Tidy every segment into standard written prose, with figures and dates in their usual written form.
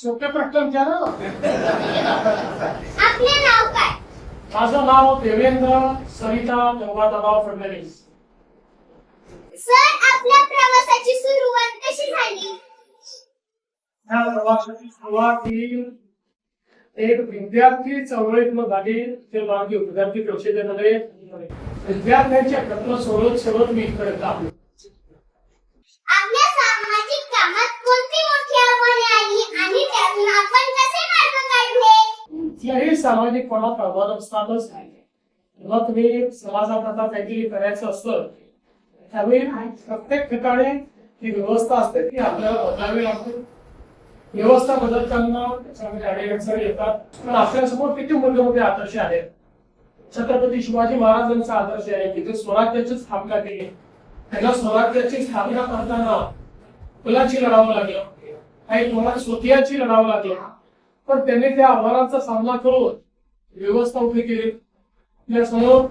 सोपे प्रश्न विचारा. आपले नाव काय? माझं नाव देवेंद्र सरिता गंगाधरराव फडणवीस. सर, आपल्या प्रवासाची सुरुवात कशी झाली? या प्रवासाची सुरुवात ही एक विद्यार्थी चळवळीतून झाली. ते मागे विद्यार्थी परिषदेमध्ये विद्यार्थ्यांच्या प्रश्न सोडवत मी इकडे आलो. आपल्या सामाजिक कामात कोणती मोठी आव्हाने आली आणि त्यातून आपण कसे मार्ग काढले? कुठल्याही सामाजिक कोणात आव्हान असतातच. जेव्हा तुम्ही समाजात आता काहीतरी करायचं असतं त्यावेळी प्रत्येक ठिकाणी ती व्यवस्था असते ती आपल्याला बदलावी लागते. व्यवस्था बदलताना त्याच्यामध्ये अडीअडचणी येतात. पण आपल्यासमोर किती मोठे आदर्श आहेत. छत्रपती शिवाजी महाराजांचा आदर्श आहे की ते स्वराज्याची स्थापना केली. त्याला स्वराज्याची स्थापना करताना मुलाची लढावं लागलं, काही मुलांना स्वतःची लढावं लागलं. पण त्यांनी त्या आव्हानाचा सामना करून व्यवस्था उभी केली. त्यासमोर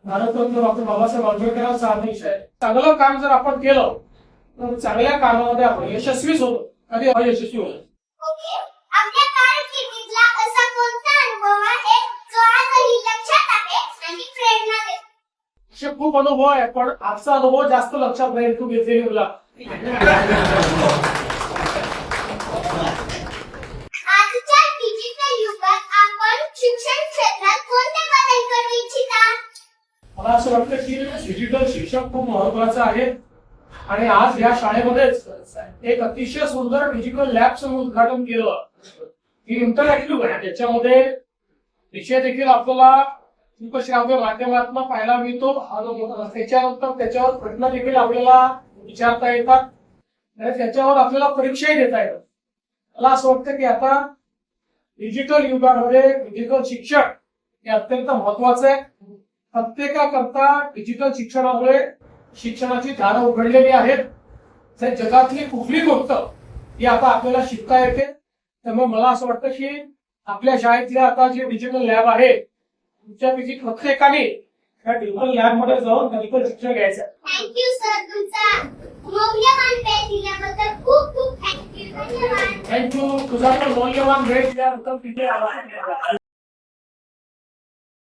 भारतरत्न डॉक्टर बाबासाहेब आंबेडकरांचा आदेश आहे. चांगलं काम जर आपण केलं तर चांगल्या कामामध्ये आपण यशस्वीच होतो, कधी अयशस्वी होतो. ओके. आपल्या कारकिर्दीतला असा कोणता अनुभव आहे जो आजही लक्षात आहे आणि प्रेरणा देतो? असे खूप अनुभव आहे पण आजचा अनुभव जास्त लक्षात राहील. तू घेतलेली मुला आजच्या डिजिटल युगात आपण शिक्षण क्षेत्रात कोणते बदल करू इच्छिता? मला असं वाटतं की डिजिटल शिक्षण खूप महत्वाचं आहे. आणि आज या शाळेमध्येच एक अतिशय सुंदर डिजिटल लॅबचं उद्घाटन केलं. ही इंटरॅक्टिव्ह आहे. त्याच्यामध्ये विषय देखील आपल्याला श्राव्य माध्यमातून पाहायला मिळतो. त्याच्यानंतर त्याच्यावर प्रश्न देखील आपल्याला विचारता येतात आणि त्याच्यावर आपल्याला परीक्षाही देता येतात. मला असं वाटतं की आता डिजिटल युगामध्ये डिजिटल शिक्षण हे अत्यंत महत्वाचं आहे. प्रत्येकाकरता डिजिटल शिक्षणामुळे शिक्षणाची दारं उघडलेली आहेत. जगातली कुठली गोष्ट ही आता आपल्याला शिकता येते. त्यामुळे मला असं वाटतं की आपल्या शाळेतल्या आता जे डिजिटल लॅब आहे तुमच्यापैकी प्रत्येकाने त्या डिजिटल लॅब मध्ये जाऊन डिजिटल शिक्षण घ्यायचं. थँक्यू सर, तुमचा मौल्यवान वेळ दिल्याबद्दल खूप खूप थँक्यू. धन्यवाद. थँक्यू. तुझा पण मौल्यवान वेळ दिल्याबद्दल तिथे आला.